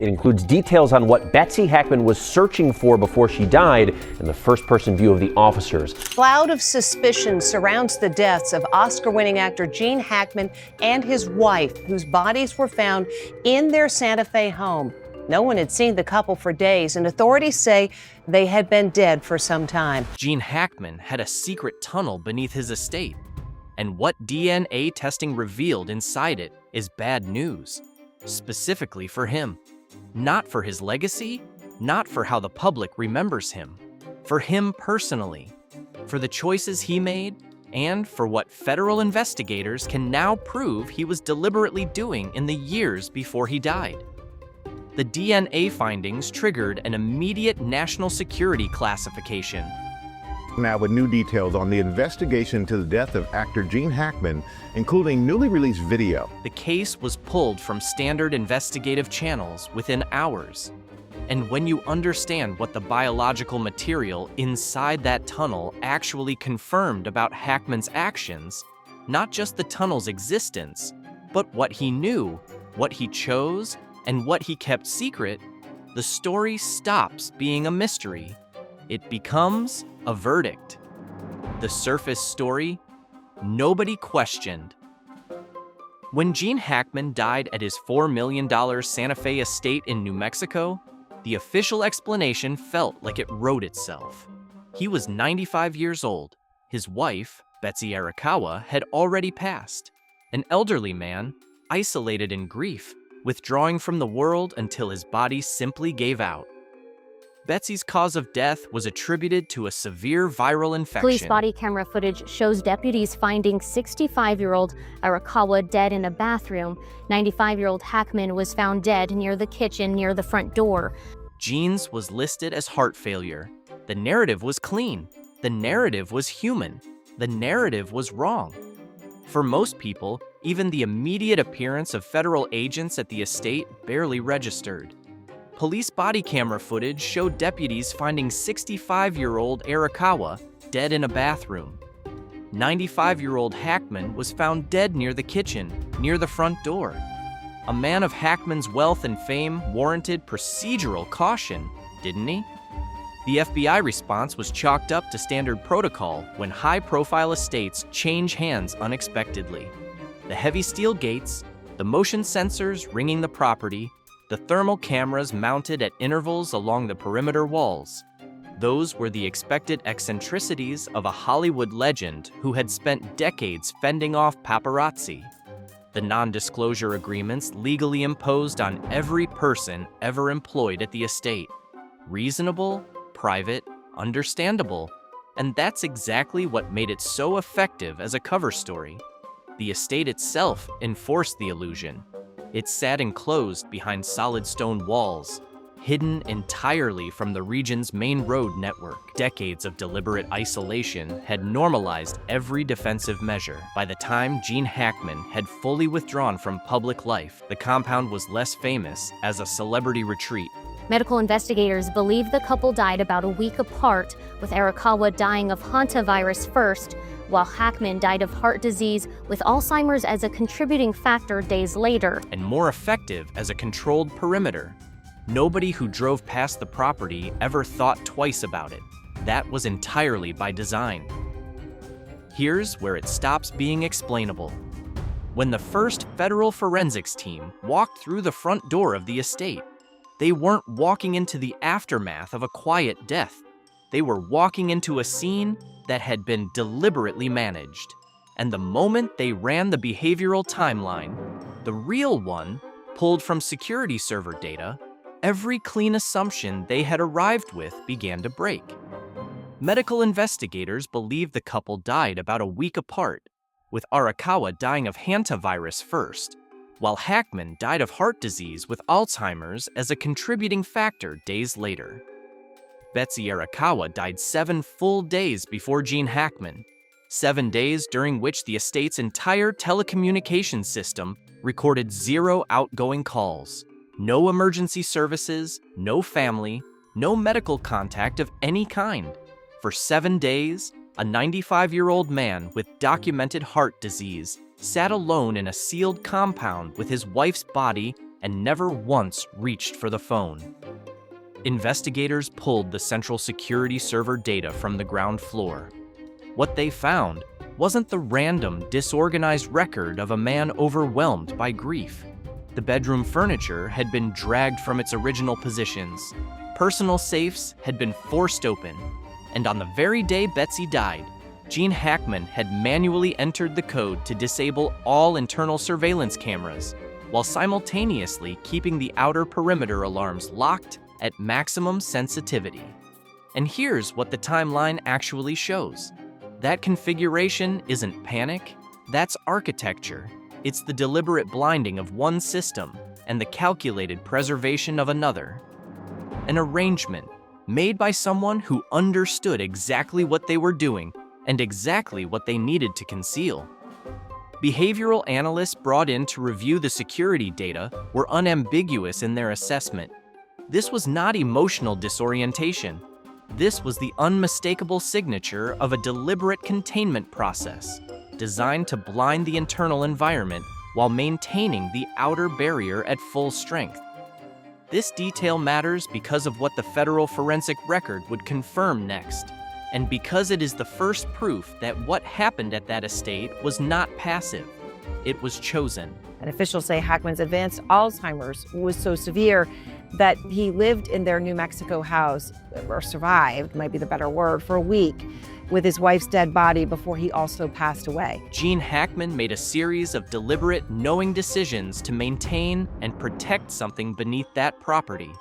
It includes details on what Betsy Hackman was searching for before she died and the first-person view of the officers. Cloud of suspicion surrounds the deaths of Oscar-winning actor Gene Hackman and his wife, whose bodies were found in their Santa Fe home. No one had seen the couple for days, and authorities say they had been dead for some time. Gene Hackman had a secret tunnel beneath his estate, and what DNA testing revealed inside it is bad news, specifically for him. Not for his legacy, not for how the public remembers him, for him personally, for the choices he made, and for what federal investigators can now prove he was deliberately doing in the years before he died. The DNA findings triggered an immediate national security classification. Now with new details on the investigation into the death of actor Gene Hackman, including newly released video. The case was pulled from standard investigative channels within hours. And when you understand what the biological material inside that tunnel actually confirmed about Hackman's actions, not just the tunnel's existence, but what he knew, what he chose, and what he kept secret, the story stops being a mystery. It becomes a verdict. The surface story, nobody questioned. When Gene Hackman died at his $4 million Santa Fe estate in New Mexico, the official explanation felt like it wrote itself. He was 95 years old. His wife, Betsy Arakawa, had already passed. An elderly man, isolated in grief, withdrawing from the world until his body simply gave out. Betsy's cause of death was attributed to a severe viral infection. Police body camera footage shows deputies finding 65-year-old Arakawa dead in a bathroom. 95-year-old Hackman was found dead near the kitchen near the front door. Gene's was listed as heart failure. The narrative was clean. The narrative was human. The narrative was wrong. For most people, even the immediate appearance of federal agents at the estate barely registered. Police body camera footage showed deputies finding 65-year-old Arakawa dead in a bathroom. 95-year-old Hackman was found dead near the kitchen, near the front door. A man of Hackman's wealth and fame warranted procedural caution, didn't he? The FBI response was chalked up to standard protocol when high-profile estates change hands unexpectedly. The heavy steel gates, the motion sensors ringing the property, the thermal cameras mounted at intervals along the perimeter walls. Those were the expected eccentricities of a Hollywood legend who had spent decades fending off paparazzi. The non-disclosure agreements legally imposed on every person ever employed at the estate. Reasonable, private, understandable, and that's exactly what made it so effective as a cover story. The estate itself enforced the illusion. It sat enclosed behind solid stone walls, hidden entirely from the region's main road network. Decades of deliberate isolation had normalized every defensive measure. By the time Gene Hackman had fully withdrawn from public life, the compound was less famous as a celebrity retreat. Medical investigators believe the couple died about a week apart, with Arakawa dying of hantavirus first, while Hackman died of heart disease with Alzheimer's as a contributing factor days later. And more effective as a controlled perimeter. Nobody who drove past the property ever thought twice about it. That was entirely by design. Here's where it stops being explainable. When the first federal forensics team walked through the front door of the estate, they weren't walking into the aftermath of a quiet death. They were walking into a scene that had been deliberately managed. And the moment they ran the behavioral timeline, the real one, pulled from security server data, every clean assumption they had arrived with began to break. Medical investigators believed the couple died about a week apart, with Arakawa dying of hantavirus first, while Hackman died of heart disease with Alzheimer's as a contributing factor days later. Betsy Arakawa died 7 full days before Gene Hackman, 7 days during which the estate's entire telecommunications system recorded 0 outgoing calls, no emergency services, no family, no medical contact of any kind. For 7 days, a 95-year-old man with documented heart disease sat alone in a sealed compound with his wife's body and never once reached for the phone. Investigators pulled the central security server data from the ground floor. What they found wasn't the random, disorganized record of a man overwhelmed by grief. The bedroom furniture had been dragged from its original positions. Personal safes had been forced open. And on the very day Betsy died, Gene Hackman had manually entered the code to disable all internal surveillance cameras, while simultaneously keeping the outer perimeter alarms locked at maximum sensitivity. And here's what the timeline actually shows. That configuration isn't panic, that's architecture. It's the deliberate blinding of one system and the calculated preservation of another. An arrangement made by someone who understood exactly what they were doing and exactly what they needed to conceal. Behavioral analysts brought in to review the security data were unambiguous in their assessment. This was not emotional disorientation. This was the unmistakable signature of a deliberate containment process, designed to blind the internal environment while maintaining the outer barrier at full strength. This detail matters because of what the federal forensic record would confirm next, and because it is the first proof that what happened at that estate was not passive, it was chosen. And officials say Hackman's advanced Alzheimer's was so severe that he lived in their New Mexico house, or survived, might be the better word, for a week with his wife's dead body before he also passed away. Gene Hackman made a series of deliberate, knowing decisions to maintain and protect something beneath that property.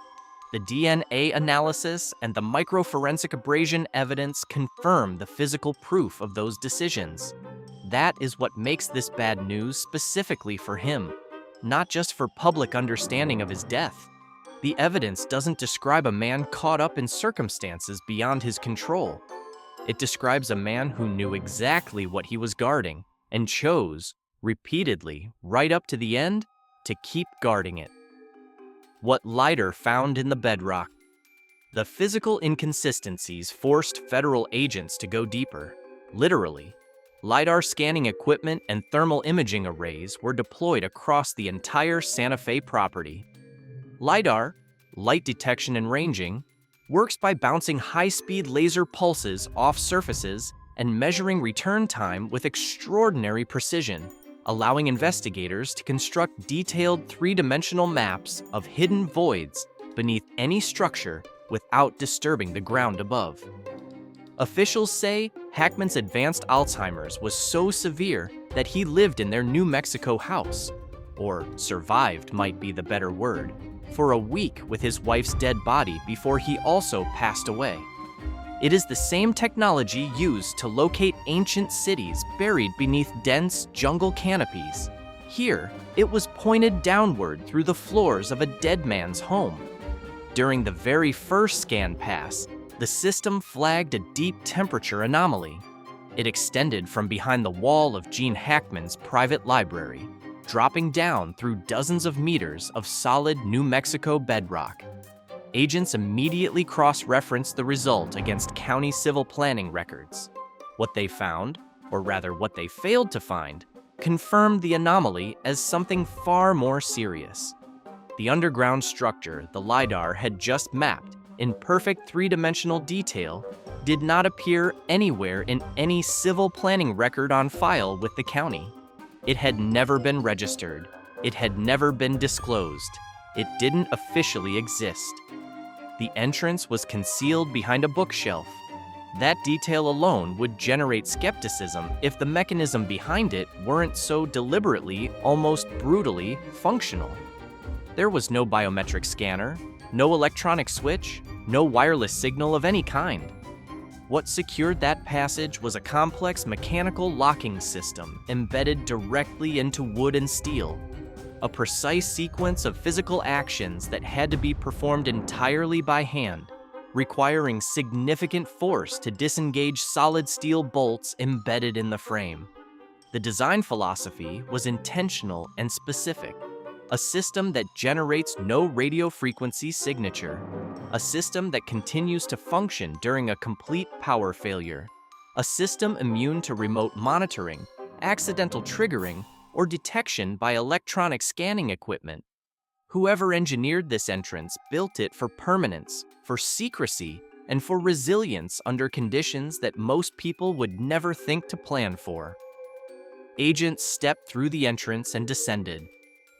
The DNA analysis and the microforensic abrasion evidence confirm the physical proof of those decisions. That is what makes this bad news specifically for him, not just for public understanding of his death. The evidence doesn't describe a man caught up in circumstances beyond his control. It describes a man who knew exactly what he was guarding and chose, repeatedly, right up to the end, to keep guarding it. What LiDAR found in the bedrock. The physical inconsistencies forced federal agents to go deeper. Literally, LiDAR scanning equipment and thermal imaging arrays were deployed across the entire Santa Fe property. LiDAR, light detection and ranging, works by bouncing high-speed laser pulses off surfaces and measuring return time with extraordinary precision, allowing investigators to construct detailed three-dimensional maps of hidden voids beneath any structure without disturbing the ground above. Officials say Hackman's advanced Alzheimer's was so severe that he lived in their New Mexico house, or survived might be the better word, for a week with his wife's dead body before he also passed away. It is the same technology used to locate ancient cities buried beneath dense jungle canopies. Here, it was pointed downward through the floors of a dead man's home. During the very first scan pass, the system flagged a deep temperature anomaly. It extended from behind the wall of Gene Hackman's private library, dropping down through dozens of meters of solid New Mexico bedrock. Agents immediately cross-referenced the result against county civil planning records. What they found, or rather what they failed to find, confirmed the anomaly as something far more serious. The underground structure the LiDAR had just mapped in perfect three-dimensional detail did not appear anywhere in any civil planning record on file with the county. It had never been registered. It had never been disclosed. It didn't officially exist. The entrance was concealed behind a bookshelf. That detail alone would generate skepticism if the mechanism behind it weren't so deliberately, almost brutally, functional. There was no biometric scanner, no electronic switch, no wireless signal of any kind. What secured that passage was a complex mechanical locking system embedded directly into wood and steel. A precise sequence of physical actions that had to be performed entirely by hand, requiring significant force to disengage solid steel bolts embedded in the frame. The design philosophy was intentional and specific. A system that generates no radio frequency signature. A system that continues to function during a complete power failure. A system immune to remote monitoring, accidental triggering, or detection by electronic scanning equipment. Whoever engineered this entrance built it for permanence, for secrecy, and for resilience under conditions that most people would never think to plan for. Agents stepped through the entrance and descended.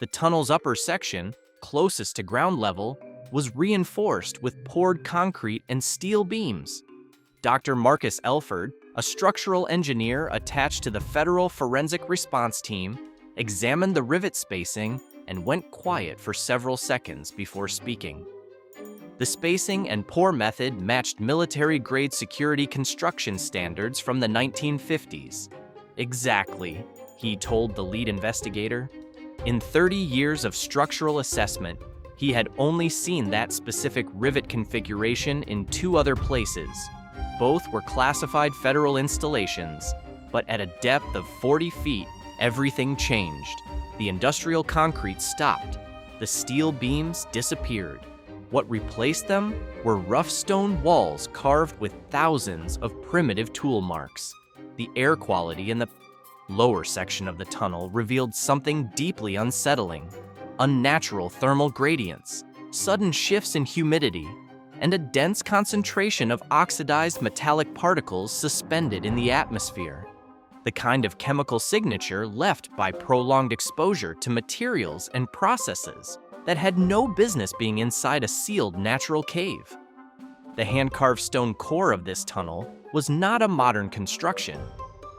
The tunnel's upper section, closest to ground level, was reinforced with poured concrete and steel beams. Dr. Marcus Elford, a structural engineer attached to the Federal Forensic Response Team, examined the rivet spacing and went quiet for several seconds before speaking. The spacing and pour method matched military-grade security construction standards from the 1950s. Exactly, he told the lead investigator. In 30 years of structural assessment, he had only seen that specific rivet configuration in 2 other places. Both were classified federal installations, but at a depth of 40 feet, everything changed. The industrial concrete stopped. The steel beams disappeared. What replaced them were rough stone walls carved with thousands of primitive tool marks. The air quality in the lower section of the tunnel revealed something deeply unsettling: unnatural thermal gradients, sudden shifts in humidity, and a dense concentration of oxidized metallic particles suspended in the atmosphere. The kind of chemical signature left by prolonged exposure to materials and processes that had no business being inside a sealed natural cave. The hand-carved stone core of this tunnel was not a modern construction.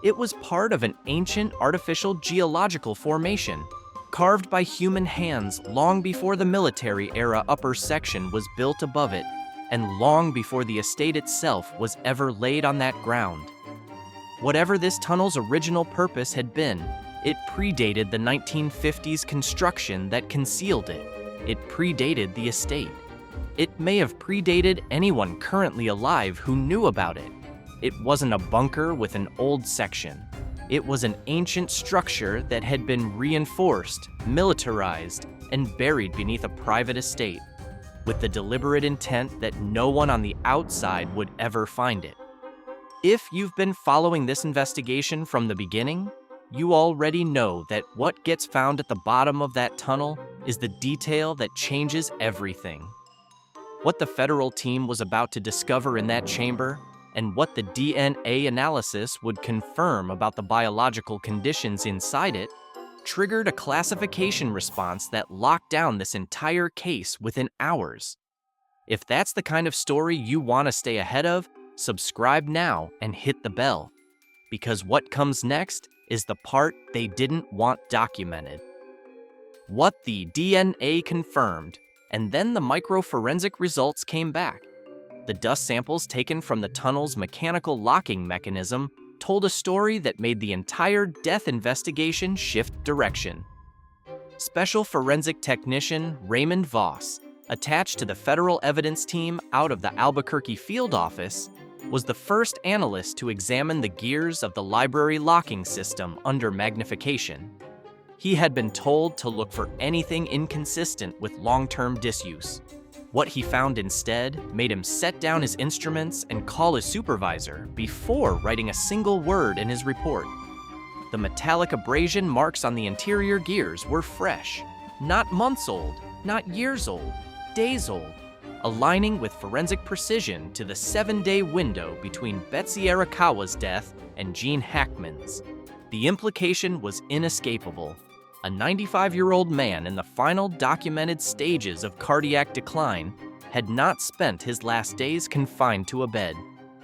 It was part of an ancient artificial geological formation, carved by human hands long before the military-era upper section was built above it, and long before the estate itself was ever laid on that ground. Whatever this tunnel's original purpose had been, it predated the 1950s construction that concealed it. It predated the estate. It may have predated anyone currently alive who knew about it. It wasn't a bunker with an old section. It was an ancient structure that had been reinforced, militarized, and buried beneath a private estate, with the deliberate intent that no one on the outside would ever find it. If you've been following this investigation from the beginning, you already know that what gets found at the bottom of that tunnel is the detail that changes everything. What the federal team was about to discover in that chamber, and what the DNA analysis would confirm about the biological conditions inside it, triggered a classification response that locked down this entire case within hours. If that's the kind of story you want to stay ahead of, subscribe now and hit the bell, because what comes next is the part they didn't want documented. What the DNA confirmed, and then the microforensic results came back. The dust samples taken from the tunnel's mechanical locking mechanism told a story that made the entire death investigation shift direction. Special forensic technician Raymond Voss, attached to the federal evidence team out of the Albuquerque field office, was the first analyst to examine the gears of the library locking system under magnification. He had been told to look for anything inconsistent with long-term disuse. What he found instead made him set down his instruments and call his supervisor before writing a single word in his report. The metallic abrasion marks on the interior gears were fresh, not months old, not years old, days old, aligning with forensic precision to the 7-day window between Betsy Arakawa's death and Gene Hackman's. The implication was inescapable. A 95-year-old man in the final documented stages of cardiac decline had not spent his last days confined to a bed.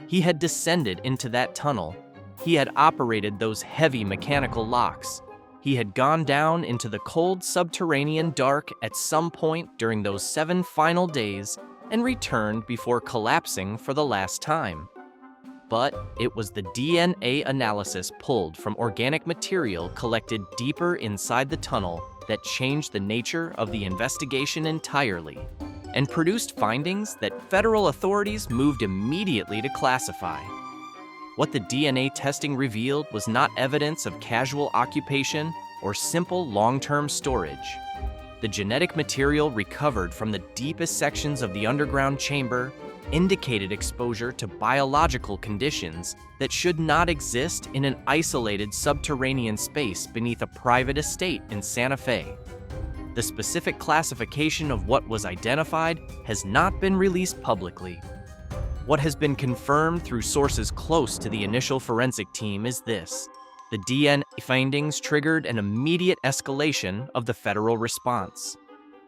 He had descended into that tunnel. He had operated those heavy mechanical locks. He had gone down into the cold subterranean dark at some point during those 7 final days and returned before collapsing for the last time. But it was the DNA analysis pulled from organic material collected deeper inside the tunnel that changed the nature of the investigation entirely and produced findings that federal authorities moved immediately to classify. What the DNA testing revealed was not evidence of casual occupation or simple long-term storage. The genetic material recovered from the deepest sections of the underground chamber indicated exposure to biological conditions that should not exist in an isolated subterranean space beneath a private estate in Santa Fe. The specific classification of what was identified has not been released publicly. What has been confirmed through sources close to the initial forensic team is this: the DNA findings triggered an immediate escalation of the federal response.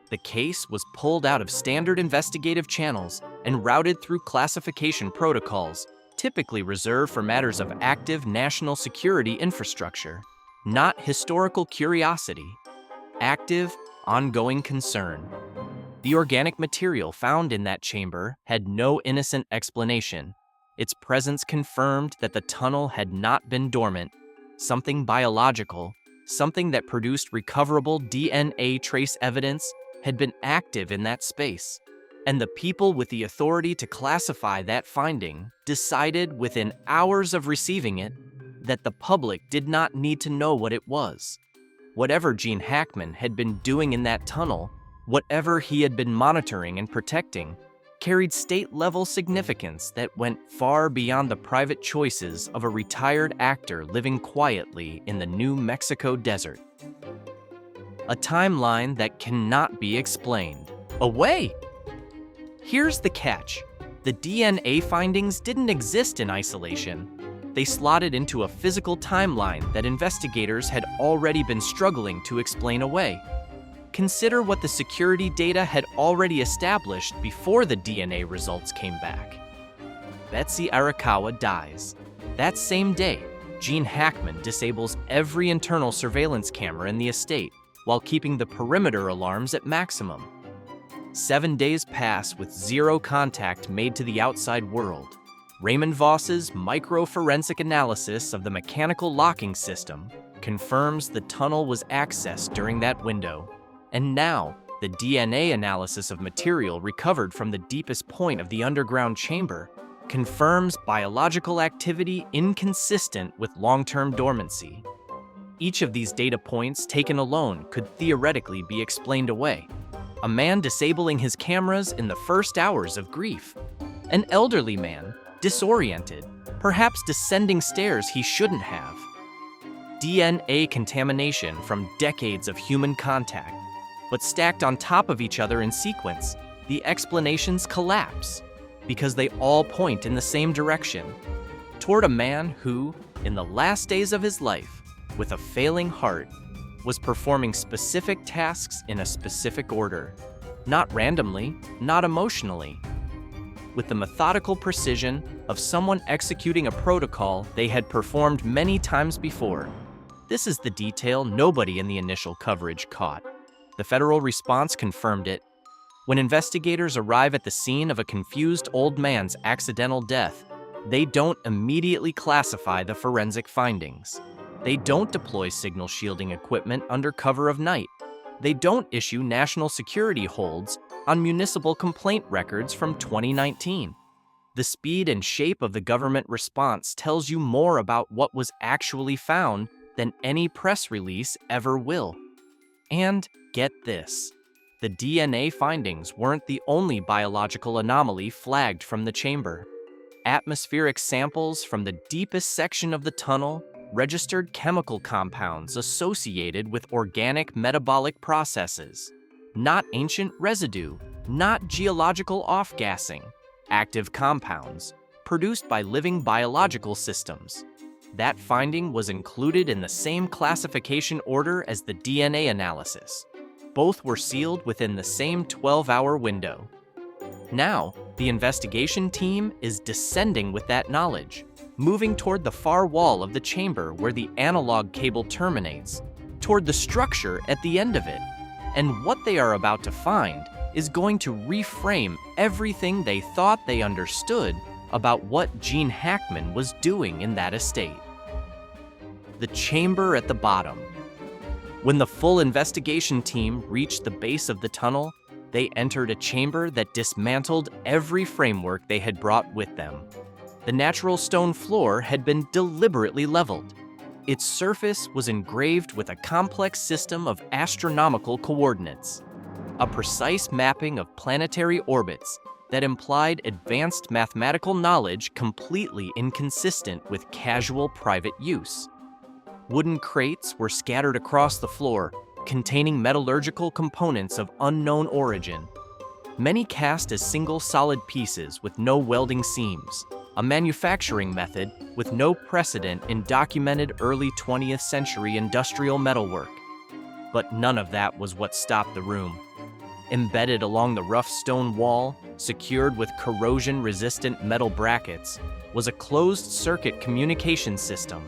The case was pulled out of standard investigative channels and routed through classification protocols, typically reserved for matters of active national security infrastructure, not historical curiosity. Active, ongoing concern. The organic material found in that chamber had no innocent explanation. Its presence confirmed that the tunnel had not been dormant. Something biological, something that produced recoverable DNA trace evidence, had been active in that space. And the people with the authority to classify that finding decided within hours of receiving it that the public did not need to know what it was. Whatever Gene Hackman had been doing in that tunnel, whatever he had been monitoring and protecting, carried state-level significance that went far beyond the private choices of a retired actor living quietly in the New Mexico desert. A timeline that cannot be explained. Away! Here's the catch. The DNA findings didn't exist in isolation. They slotted into a physical timeline that investigators had already been struggling to explain away. Consider what the security data had already established before the DNA results came back. Betsy Arakawa dies. That same day, Gene Hackman disables every internal surveillance camera in the estate while keeping the perimeter alarms at maximum. 7 days pass with zero contact made to the outside world. Raymond Voss's micro-forensic analysis of the mechanical locking system confirms the tunnel was accessed during that window. And now, the DNA analysis of material recovered from the deepest point of the underground chamber confirms biological activity inconsistent with long-term dormancy. Each of these data points taken alone could theoretically be explained away. A man disabling his cameras in the first hours of grief. An elderly man, disoriented, perhaps descending stairs he shouldn't have. DNA contamination from decades of human contact. But stacked on top of each other in sequence, the explanations collapse because they all point in the same direction, toward a man who, in the last days of his life, with a failing heart, was performing specific tasks in a specific order, not randomly, not emotionally, with the methodical precision of someone executing a protocol they had performed many times before. This is the detail nobody in the initial coverage caught. The federal response confirmed it. When investigators arrive at the scene of a confused old man's accidental death, they don't immediately classify the forensic findings. They don't deploy signal shielding equipment under cover of night. They don't issue national security holds on municipal complaint records from 2019. The speed and shape of the government response tells you more about what was actually found than any press release ever will. And get this, the DNA findings weren't the only biological anomaly flagged from the chamber. Atmospheric samples from the deepest section of the tunnel registered chemical compounds associated with organic metabolic processes. Not ancient residue, not geological off-gassing, active compounds produced by living biological systems. That finding was included in the same classification order as the DNA analysis. Both were sealed within the same 12-hour window. Now, the investigation team is descending with that knowledge, moving toward the far wall of the chamber where the analog cable terminates, toward the structure at the end of it. And what they are about to find is going to reframe everything they thought they understood about what Gene Hackman was doing in that estate. The chamber at the bottom. When the full investigation team reached the base of the tunnel, they entered a chamber that dismantled every framework they had brought with them. The natural stone floor had been deliberately leveled. Its surface was engraved with a complex system of astronomical coordinates, a precise mapping of planetary orbits that implied advanced mathematical knowledge completely inconsistent with casual private use. Wooden crates were scattered across the floor, containing metallurgical components of unknown origin. Many cast as single solid pieces with no welding seams, a manufacturing method with no precedent in documented early 20th century industrial metalwork. But none of that was what stopped the room. Embedded along the rough stone wall, secured with corrosion-resistant metal brackets, was a closed-circuit communication system.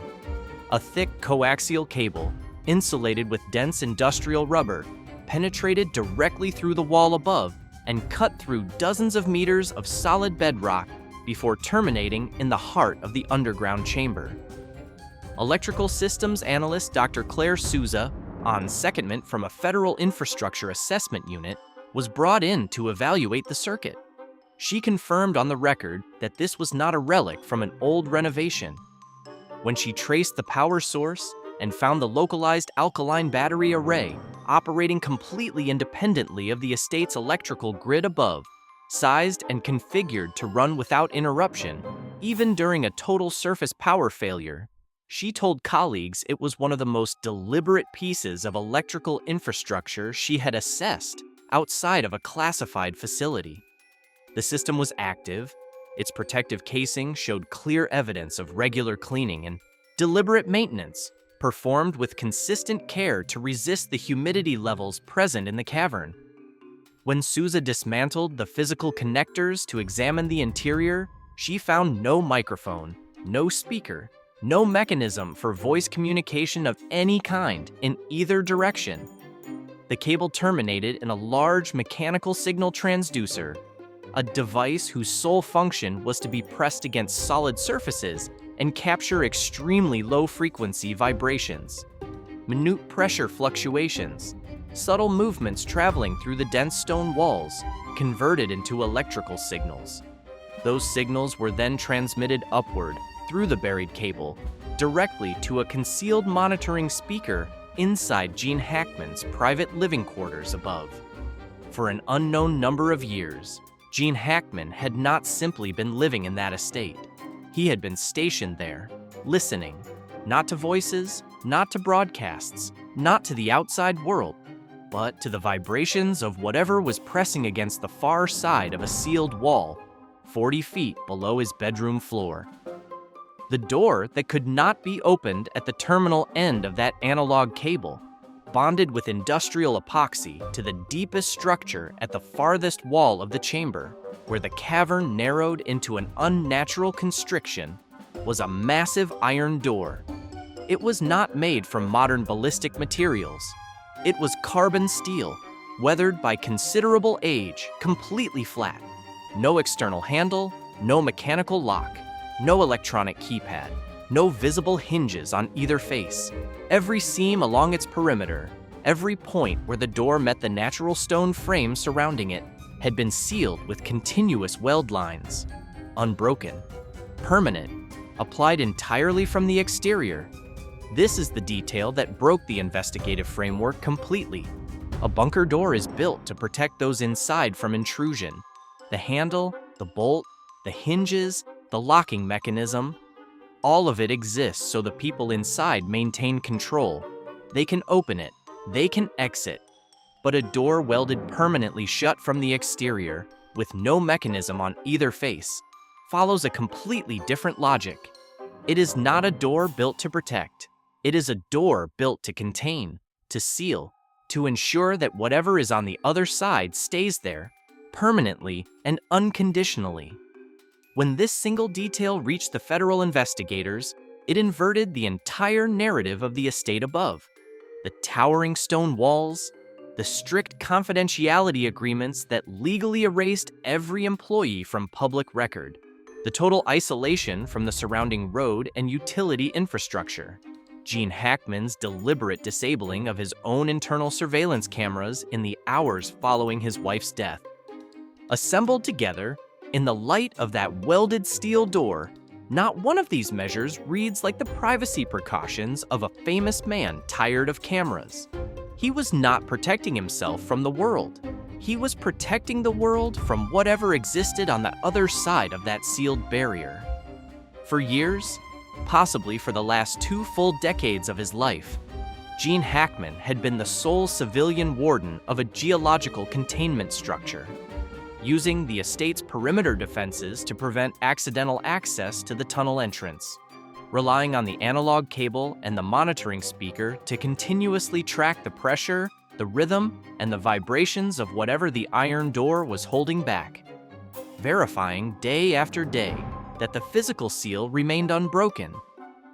A thick coaxial cable, insulated with dense industrial rubber, penetrated directly through the wall above and cut through dozens of meters of solid bedrock before terminating in the heart of the underground chamber. Electrical systems analyst Dr. Claire Souza, on secondment from a federal infrastructure assessment unit, was brought in to evaluate the circuit. She confirmed on the record that this was not a relic from an old renovation. When she traced the power source and found the localized alkaline battery array operating completely independently of the estate's electrical grid above, sized and configured to run without interruption, even during a total surface power failure, she told colleagues it was one of the most deliberate pieces of electrical infrastructure she had assessed outside of a classified facility. The system was active, its protective casing showed clear evidence of regular cleaning and deliberate maintenance, performed with consistent care to resist the humidity levels present in the cavern. When Souza dismantled the physical connectors to examine the interior, she found no microphone, no speaker, no mechanism for voice communication of any kind in either direction. The cable terminated in a large mechanical signal transducer, a device whose sole function was to be pressed against solid surfaces and capture extremely low-frequency vibrations, minute pressure fluctuations, subtle movements traveling through the dense stone walls, converted into electrical signals. Those signals were then transmitted upward through the buried cable, directly to a concealed monitoring speaker inside Gene Hackman's private living quarters above. For an unknown number of years, Gene Hackman had not simply been living in that estate. He had been stationed there, listening, not to voices, not to broadcasts, not to the outside world, but to the vibrations of whatever was pressing against the far side of a sealed wall, 40 feet below his bedroom floor. The door that could not be opened at the terminal end of that analog cable, bonded with industrial epoxy to the deepest structure at the farthest wall of the chamber, where the cavern narrowed into an unnatural constriction, was a massive iron door. It was not made from modern ballistic materials. It was carbon steel, weathered by considerable age, completely flat. No external handle, no mechanical lock, no electronic keypad, no visible hinges on either face. Every seam along its perimeter, every point where the door met the natural stone frame surrounding it, had been sealed with continuous weld lines, unbroken, permanent, applied entirely from the exterior. This is the detail that broke the investigative framework completely. A bunker door is built to protect those inside from intrusion. The handle, the bolt, the hinges, the locking mechanism, all of it exists so the people inside maintain control. They can open it, they can exit. But a door welded permanently shut from the exterior, with no mechanism on either face, follows a completely different logic. It is not a door built to protect. It is a door built to contain, to seal, to ensure that whatever is on the other side stays there, permanently and unconditionally. When this single detail reached the federal investigators, it inverted the entire narrative of the estate above. The towering stone walls, the strict confidentiality agreements that legally erased every employee from public record, the total isolation from the surrounding road and utility infrastructure, Gene Hackman's deliberate disabling of his own internal surveillance cameras in the hours following his wife's death. Assembled together, in the light of that welded steel door, not one of these measures reads like the privacy precautions of a famous man tired of cameras. He was not protecting himself from the world. He was protecting the world from whatever existed on the other side of that sealed barrier. For years, possibly for the last 2 full decades of his life, Gene Hackman had been the sole civilian warden of a geological containment structure, using the estate's perimeter defenses to prevent accidental access to the tunnel entrance, relying on the analog cable and the monitoring speaker to continuously track the pressure, the rhythm, and the vibrations of whatever the iron door was holding back, verifying day after day that the physical seal remained unbroken.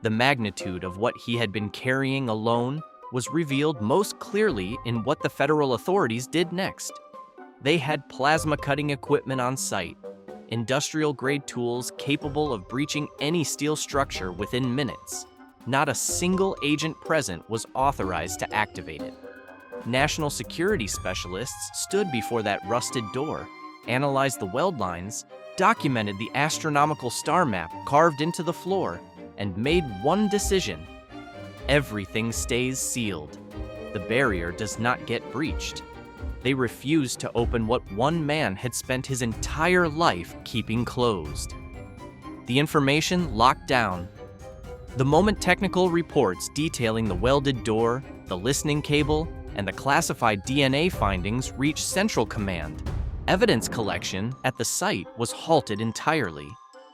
The magnitude of what he had been carrying alone was revealed most clearly in what the federal authorities did next. They had plasma cutting equipment on site, industrial-grade tools capable of breaching any steel structure within minutes. Not a single agent present was authorized to activate it. National security specialists stood before that rusted door, analyzed the weld lines, documented the astronomical star map carved into the floor, and made one decision: everything stays sealed. The barrier does not get breached. They refused to open what one man had spent his entire life keeping closed. The information locked down. The moment technical reports detailing the welded door, the listening cable, and the classified DNA findings reached Central Command, evidence collection at the site was halted entirely.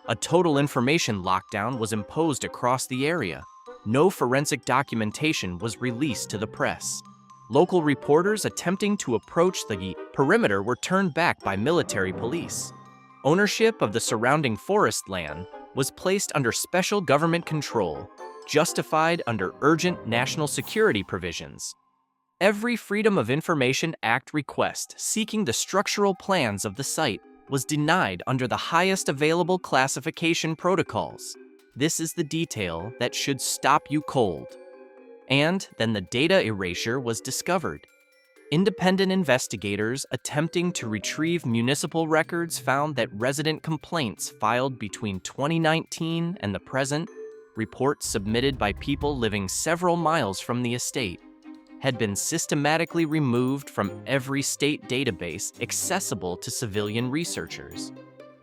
A total information lockdown was imposed across the area. No forensic documentation was released to the press. Local reporters attempting to approach the perimeter were turned back by military police. Ownership of the surrounding forest land was placed under special government control, justified under urgent national security provisions. Every Freedom of Information Act request seeking the structural plans of the site was denied under the highest available classification protocols. This is the detail that should stop you cold. And then the data erasure was discovered. Independent investigators attempting to retrieve municipal records found that resident complaints filed between 2019 and the present, reports submitted by people living several miles from the estate, had been systematically removed from every state database accessible to civilian researchers.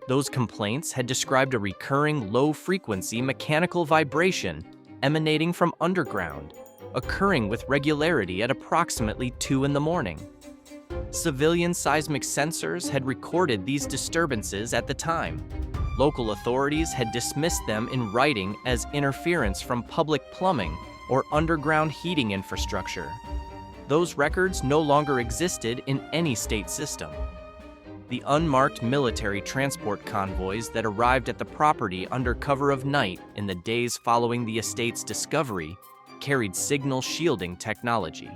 Those complaints had described a recurring low-frequency mechanical vibration emanating from underground, occurring with regularity at approximately 2 a.m. Civilian seismic sensors had recorded these disturbances at the time. Local authorities had dismissed them in writing as interference from public plumbing or underground heating infrastructure. Those records no longer existed in any state system. The unmarked military transport convoys that arrived at the property under cover of night in the days following the estate's discovery carried signal shielding technology.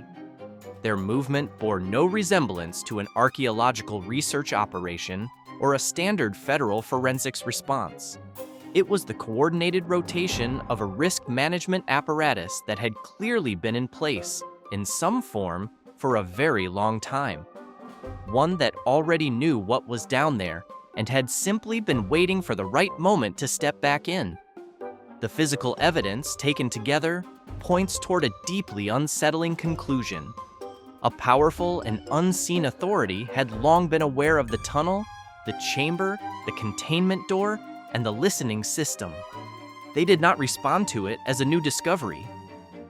Their movement bore no resemblance to an archaeological research operation or a standard federal forensics response. It was the coordinated rotation of a risk management apparatus that had clearly been in place, in some form, for a very long time. One that already knew what was down there and had simply been waiting for the right moment to step back in. The physical evidence, taken together, points toward a deeply unsettling conclusion. A powerful and unseen authority had long been aware of the tunnel, the chamber, the containment door, and the listening system. They did not respond to it as a new discovery.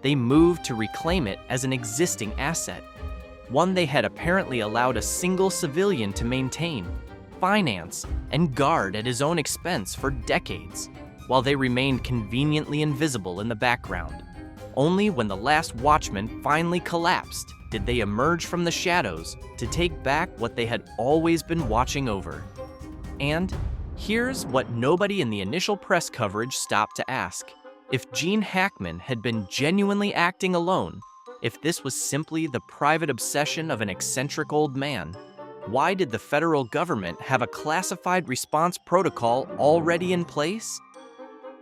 They moved to reclaim it as an existing asset, one they had apparently allowed a single civilian to maintain, finance, and guard at his own expense for decades, while they remained conveniently invisible in the background. Only when the last watchman finally collapsed did they emerge from the shadows to take back what they had always been watching over. And here's what nobody in the initial press coverage stopped to ask. If Gene Hackman had been genuinely acting alone, if this was simply the private obsession of an eccentric old man, why did the federal government have a classified response protocol already in place?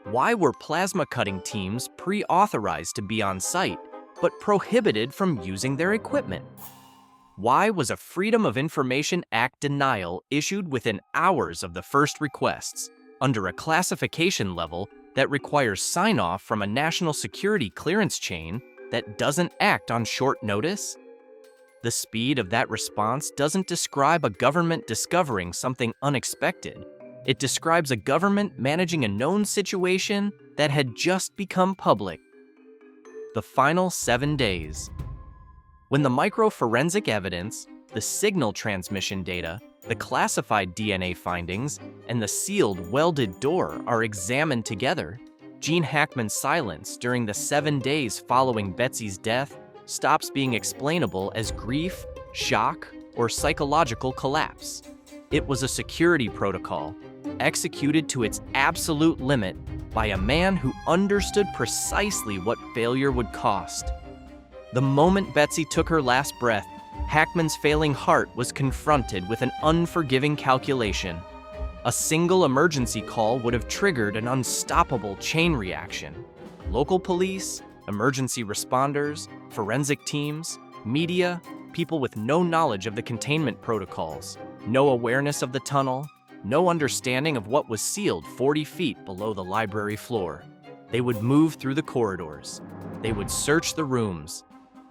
Why were plasma cutting teams pre-authorized to be on site, but prohibited from using their equipment? Why was a Freedom of Information Act denial issued within hours of the first requests, under a classification level that requires sign-off from a national security clearance chain that doesn't act on short notice? The speed of that response doesn't describe a government discovering something unexpected. It describes a government managing a known situation that had just become public. The final 7 days. When the microforensic evidence, the signal transmission data, the classified DNA findings, and the sealed, welded door are examined together, Gene Hackman's silence during the 7 days following Betsy's death stops being explainable as grief, shock, or psychological collapse. It was a security protocol, executed to its absolute limit by a man who understood precisely what failure would cost. The moment Betsy took her last breath, Hackman's failing heart was confronted with an unforgiving calculation. A single emergency call would have triggered an unstoppable chain reaction. Local police, emergency responders, forensic teams, media, people with no knowledge of the containment protocols, no awareness of the tunnel, no understanding of what was sealed 40 feet below the library floor. They would move through the corridors. They would search the rooms.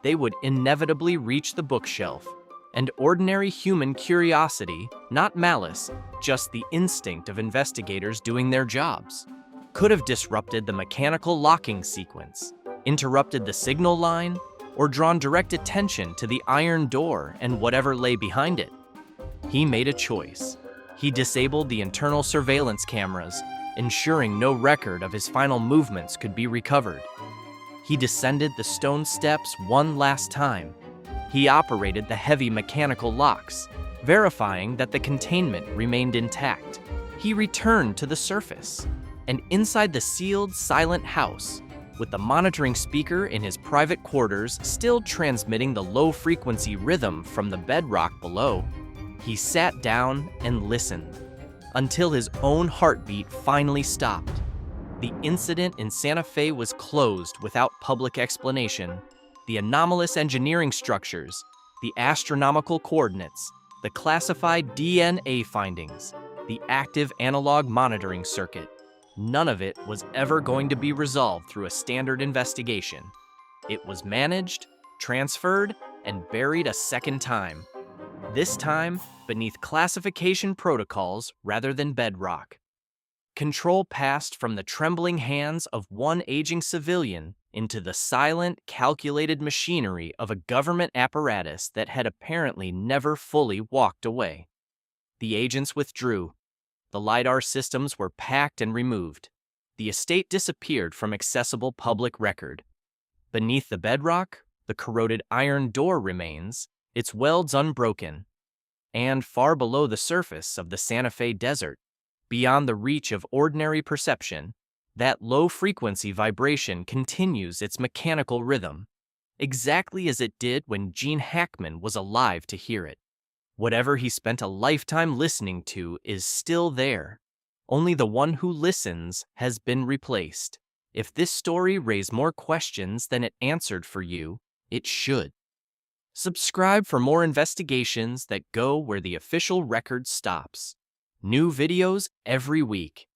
They would inevitably reach the bookshelf. And ordinary human curiosity, not malice, just the instinct of investigators doing their jobs, could have disrupted the mechanical locking sequence, interrupted the signal line, or drawn direct attention to the iron door and whatever lay behind it. He made a choice. He disabled the internal surveillance cameras, ensuring no record of his final movements could be recovered. He descended the stone steps one last time. He operated the heavy mechanical locks, verifying that the containment remained intact. He returned to the surface, and inside the sealed, silent house, with the monitoring speaker in his private quarters still transmitting the low-frequency rhythm from the bedrock below, he sat down and listened until his own heartbeat finally stopped. The incident in Santa Fe was closed without public explanation. The anomalous engineering structures, the astronomical coordinates, the classified DNA findings, the active analog monitoring circuit, none of it was ever going to be resolved through a standard investigation. It was managed, transferred, and buried a second time. This time, beneath classification protocols rather than bedrock. Control passed from the trembling hands of one aging civilian into the silent, calculated machinery of a government apparatus that had apparently never fully walked away. The agents withdrew. The LiDAR systems were packed and removed. The estate disappeared from accessible public record. Beneath the bedrock, the corroded iron door remains, its welds unbroken. And far below the surface of the Santa Fe desert, beyond the reach of ordinary perception, that low-frequency vibration continues its mechanical rhythm, exactly as it did when Gene Hackman was alive to hear it. Whatever he spent a lifetime listening to is still there. Only the one who listens has been replaced. If this story raised more questions than it answered for you, it should. Subscribe for more investigations that go where the official record stops. New videos every week.